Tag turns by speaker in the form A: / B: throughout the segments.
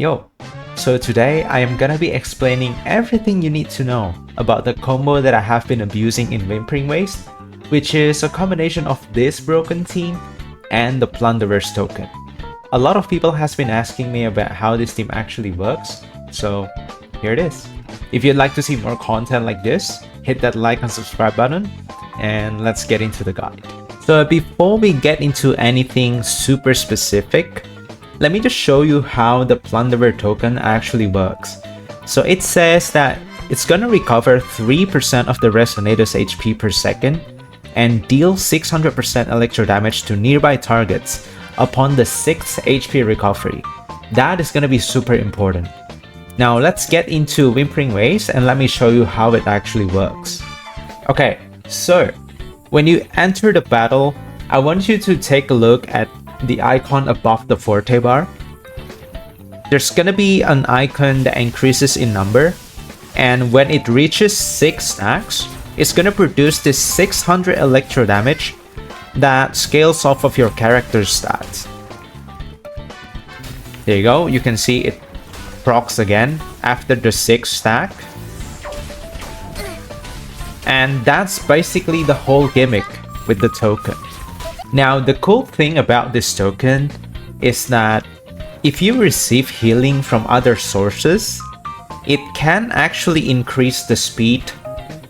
A: Yo, so today I am gonna be explaining everything you need to know about the combo that I have been abusing in Whimpering Waste, which is a combination of this broken team and the Plunderer's Token. A lot of people has been asking me about how this team actually works, so here it is. If you'd like to see more content like this, hit that like and subscribe button, and let's get into the guide. So before we get into anything super specific, let me just show you how the Plunderer Token actually works. So it says that it's gonna recover 3% of the Resonator's HP per second and deal 600% electro damage to nearby targets upon the 6th HP recovery. That is gonna be super important. Now let's get into Whimpering Waste and let me show you how it actually works. Okay, so when you enter the battle, I want you to take a look at the icon above the forte bar. There's gonna be an icon that increases in number, and when it reaches 6 stacks, it's gonna produce this 600 electro damage that scales off of your character's stats. There you go, you can see it procs again after the 6th stack. And that's basically the whole gimmick with the token. Now, the cool thing about this token is that if you receive healing from other sources, it can actually increase the speed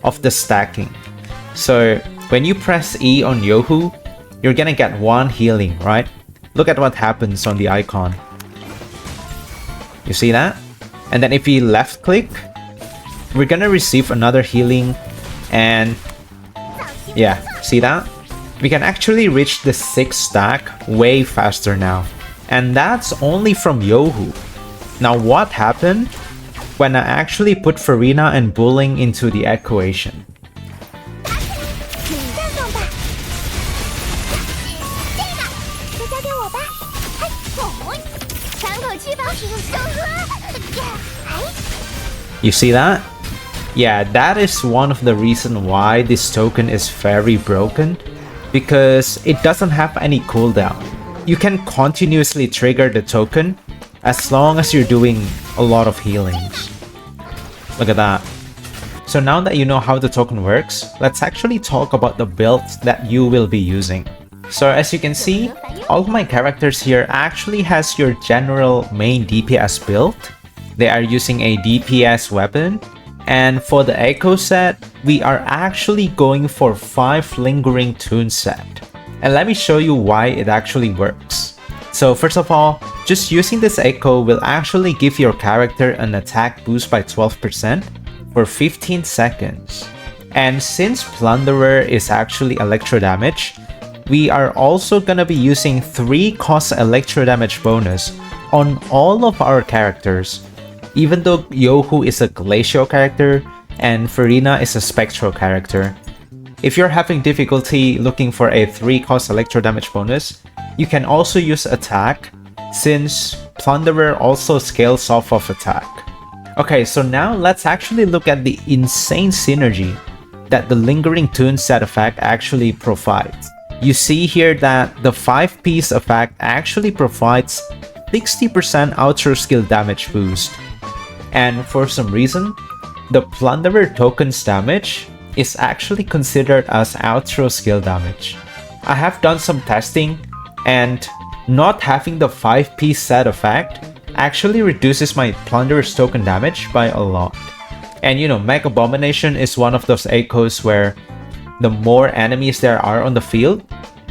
A: of the stacking. So when you press E on Yohu, you're gonna get 1 healing, right? Look at what happens on the icon. You see that? And then if we left click, we're gonna receive another healing, and yeah, see that? We can actually reach the 6th stack way faster now. And that's only from Yohu. Now what happened when I actually put Farina and Buling into the equation? You see that? Yeah, that is one of the reasons why this token is very broken, because it doesn't have any cooldown. You can continuously trigger the token as long as you're doing a lot of healings. Look at that. So now that you know how the token works, let's actually talk about the build that you will be using. So as you can see, all of my characters here actually has your general main DPS build. They are using a DPS weapon. And for the Echo set, we are actually going for 5 Lingering Tune set. And let me show you why it actually works. So first of all, just using this Echo will actually give your character an attack boost by 12% for 15 seconds. And since Plunderer is actually electro damage, we are also gonna be using 3 cost electro damage bonus on all of our characters, even though Yohu is a Glacial character and Farina is a Spectral character. If you're having difficulty looking for a 3 cost electro damage bonus, you can also use attack, since Plunderer also scales off of attack. Okay, so now let's actually look at the insane synergy that the Lingering Tune set effect actually provides. You see here that the 5-piece effect actually provides 60% outro skill damage boost. And for some reason, the Plunderer Token's damage is actually considered as outro skill damage. I have done some testing, and not having the 5-piece set effect actually reduces my Plunderer's Token damage by a lot. And you know, Mega Abomination is one of those echoes where the more enemies there are on the field,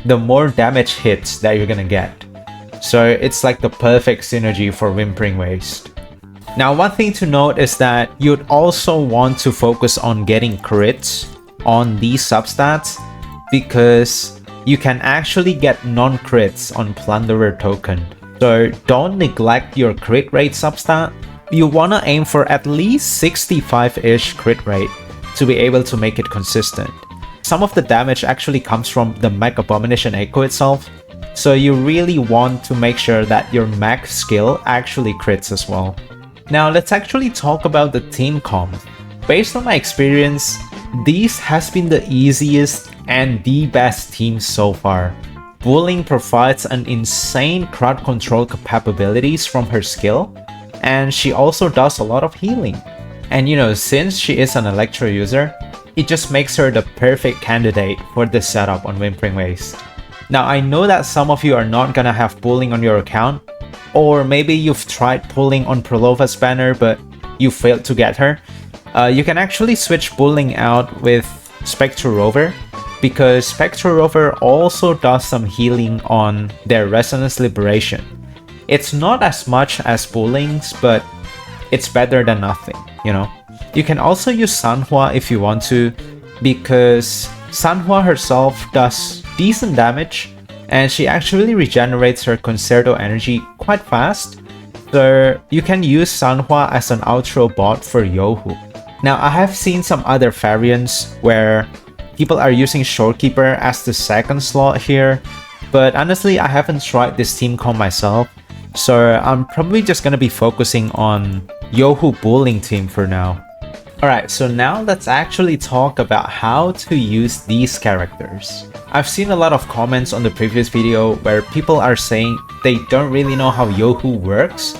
A: the more damage hits that you're gonna get. So it's like the perfect synergy for Whimpering Waste. Now, one thing to note is that you'd also want to focus on getting crits on these substats, because you can actually get non-crits on Plunderer Token. So don't neglect your crit rate substat. You want to aim for at least 65-ish crit rate to be able to make it consistent. Some of the damage actually comes from the Mech Abomination Echo itself, so you really want to make sure that your mech skill actually crits as well. Now let's actually talk about the team comp. Based on my experience, this has been the easiest and the best team so far. Buling provides an insane crowd control capabilities from her skill, and she also does a lot of healing. And you know, since she is an Electro user, it just makes her the perfect candidate for this setup on Whimpering Waste. Now I know that some of you are not gonna have Buling on your account, or maybe you've tried pulling on Prolova's banner but you failed to get her. You can actually switch Buling out with Spectre Rover, because Spectre Rover also does some healing on their Resonance Liberation. It's not as much as Buling's, but it's better than nothing, you know. You can also use Sanhua if you want to, because Sanhua herself does decent damage, and she actually regenerates her Concerto energy quite fast, so you can use Sanhua as an outro bot for Yohu. Now I have seen some other variants where people are using Shorekeeper as the second slot here, but honestly I haven't tried this team comp myself, so I'm probably just gonna be focusing on Yohu Buling team for now. Alright, so now let's actually talk about how to use these characters. I've seen a lot of comments on the previous video where people are saying they don't really know how Yohu works.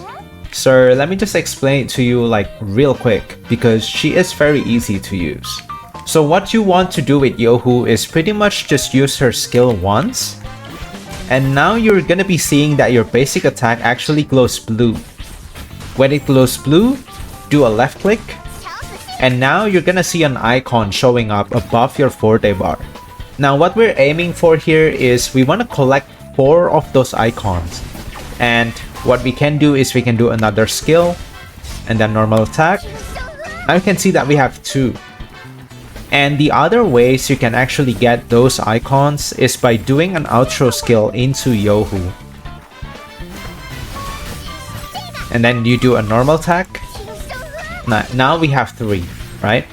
A: So let me just explain it to you like real quick, because she is very easy to use. So what you want to do with Yohu is pretty much just use her skill once, and now you're gonna be seeing that your basic attack actually glows blue. When it glows blue, do a left click, and now you're gonna see an icon showing up above your forte bar. Now what we're aiming for here is we want to collect 4 of those icons, and what we can do is we can do another skill and then normal attack. Now you can see that we have 2. And the other ways you can actually get those icons is by doing an outro skill into Yohu. And then you do a normal attack. Now we have 3, right?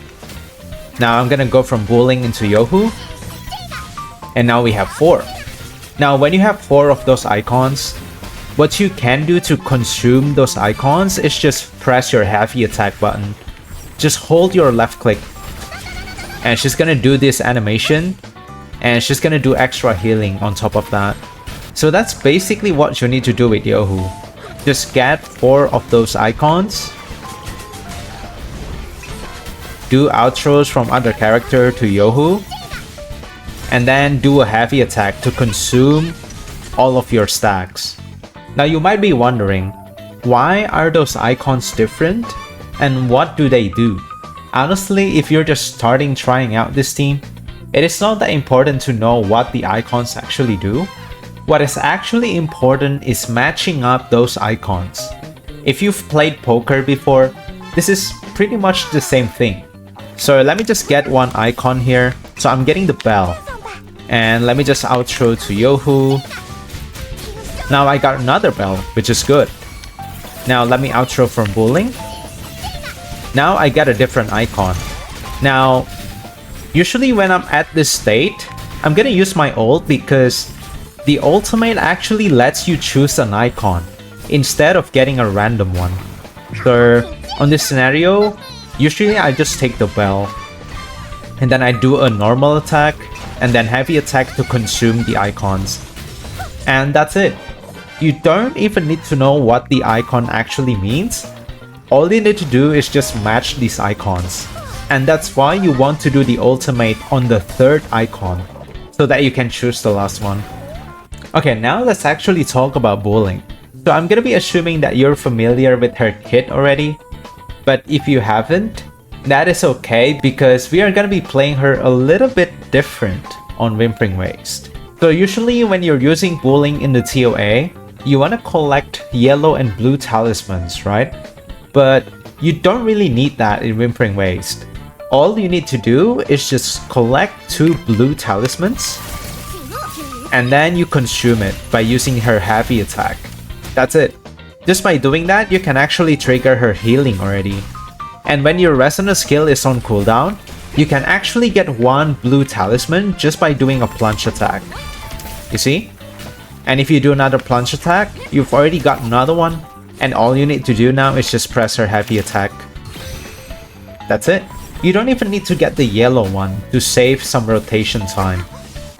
A: Now I'm gonna go from Buling into Yohu. And now we have 4. Now when you have 4 of those icons, what you can do to consume those icons is just press your heavy attack button. Just hold your left click, and she's gonna do this animation, and she's gonna do extra healing on top of that. So that's basically what you need to do with Yohu. Just get 4 of those icons, do outros from other character to Yohu, and then do a heavy attack to consume all of your stacks. Now you might be wondering, why are those icons different and what do they do? Honestly, if you're just starting trying out this team, it is not that important to know what the icons actually do. What is actually important is matching up those icons. If you've played poker before, this is pretty much the same thing. So let me just get one icon here. So I'm getting the bell. And let me just outro to Yohu. Now I got another bell, which is good. Now let me outro from Buling. Now I get a different icon. Now, usually when I'm at this state, I'm gonna use my ult because the ultimate actually lets you choose an icon instead of getting a random one. So on this scenario, usually I just take the bell and then I do a normal attack and then heavy attack to consume the icons. And that's it. You don't even need to know what the icon actually means. All you need to do is just match these icons. And that's why you want to do the ultimate on the 3rd icon, so that you can choose the last one. Okay, now let's actually talk about Buling. So I'm gonna be assuming that you're familiar with her kit already. But if you haven't, that is okay, because we are gonna be playing her a little bit different on Whimpering Waste. So usually when you're using Buling in the TOA, you want to collect yellow and blue talismans, right? But you don't really need that in Whimpering Waste. All you need to do is just collect 2 blue talismans, and then you consume it by using her heavy attack. That's it. Just by doing that, you can actually trigger her healing already. And when your Resonance skill is on cooldown, you can actually get 1 blue talisman just by doing a plunge attack. You see? And if you do another plunge attack, you've already got another one, and all you need to do now is just press her heavy attack. That's it. You don't even need to get the yellow one to save some rotation time.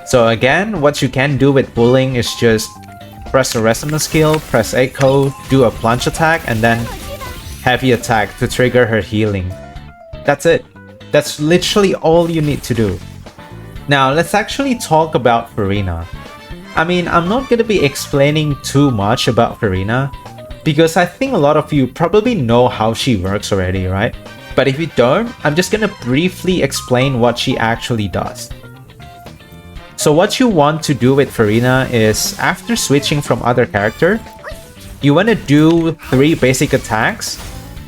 A: So again, what you can do with Buling is just press the Resonance skill, press Echo, do a plunge attack, and then heavy attack to trigger her healing. That's it. That's literally all you need to do. Now let's actually talk about Farina. I mean, I'm not going to be explaining too much about Farina because I think a lot of you probably know how she works already, right? But if you don't, I'm just going to briefly explain what she actually does. So what you want to do with Farina is, after switching from other character, you want to do 3 basic attacks,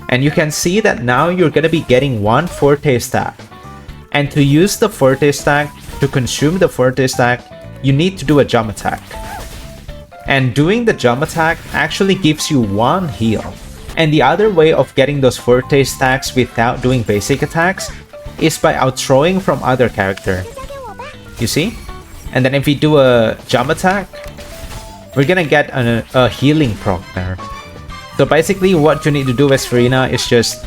A: and you can see that now you're going to be getting 1 Forte stack. And to use the Forte stack, to consume the Forte stack, you need to do a jump attack. And doing the jump attack actually gives you 1 heal. And the other way of getting those Forte stacks without doing basic attacks is by outthrowing from other character. You see? And then if we do a jump attack, we're gonna get a healing proc there. So basically what you need to do with Farina is just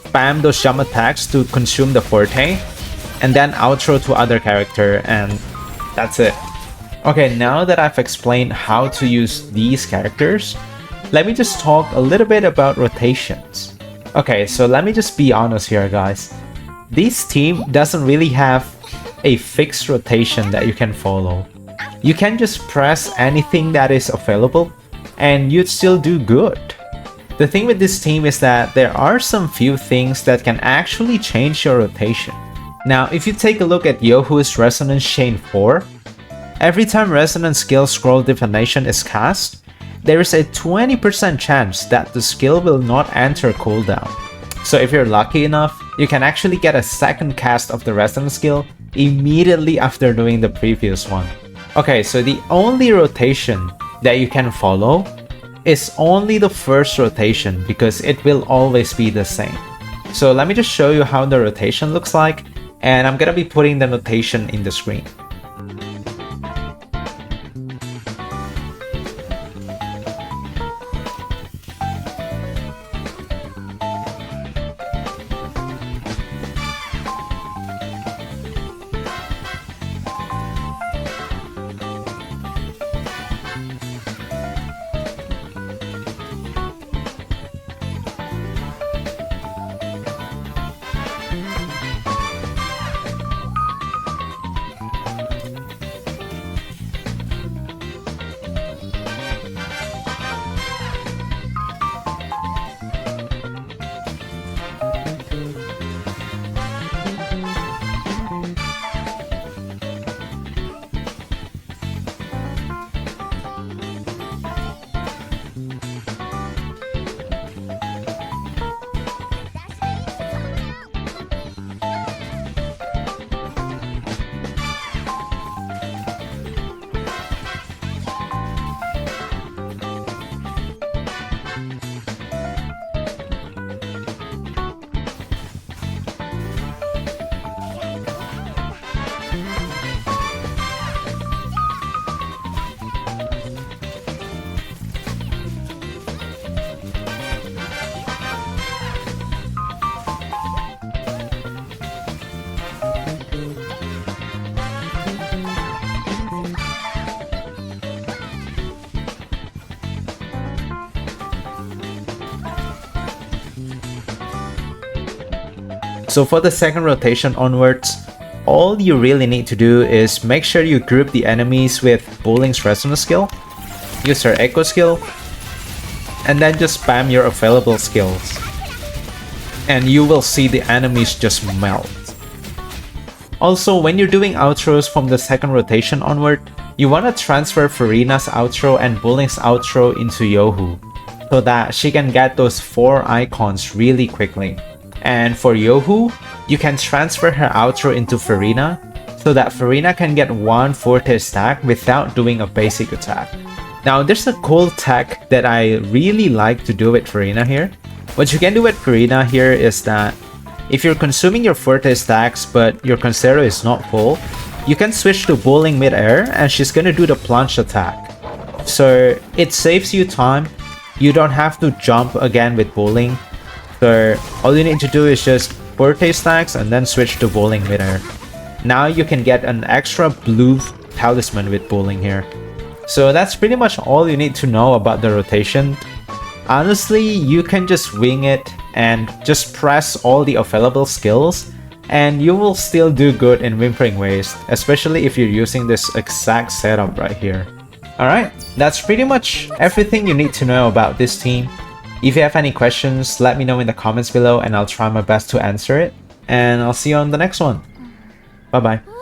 A: spam those jump attacks to consume the Forte, and then outthrow to other character, and that's it. Okay, now that I've explained how to use these characters, let me just talk a little bit about rotations. Okay, so let me just be honest here, guys. This team doesn't really have a fixed rotation that you can follow. You can just press anything that is available and you'd still do good. The thing with this team is that there are some few things that can actually change your rotation. Now, if you take a look at Yohu's Resonance Chain 4, every time Resonance skill Scroll Divination is cast, there is a 20% chance that the skill will not enter cooldown. So if you're lucky enough, you can actually get a second cast of the Resonance skill immediately after doing the previous one. Okay, so the only rotation that you can follow is only the first rotation because it will always be the same. So let me just show you how the rotation looks like, and I'm gonna be putting the notation in the screen. So for the second rotation onwards, all you really need to do is make sure you group the enemies with Buling's Resonance skill, use her Echo skill, and then just spam your available skills. And you will see the enemies just melt. Also, when you're doing outros from the second rotation onward, you want to transfer Farina's outro and Buling's outro into Yohu, so that she can get those 4 icons really quickly. And for Yohu, you can transfer her outro into Farina, so that Farina can get 1 Forte stack without doing a basic attack. Now there's a cool tech that I really like to do with Farina here. What you can do with Farina here is that if you're consuming your Forte stacks but your Considero is not full, you can switch to Buling mid-air and she's gonna do the plunge attack. So it saves you time, you don't have to jump again with Buling. So all you need to do is just Forte stacks and then switch to Buling mid-air. Now you can get an extra blue talisman with Buling here. So that's pretty much all you need to know about the rotation. Honestly, you can just wing it and just press all the available skills, and you will still do good in Whimpering Waste, especially if you're using this exact setup right here. Alright, that's pretty much everything you need to know about this team. If you have any questions, let me know in the comments below and I'll try my best to answer it. And I'll see you on the next one. Bye bye.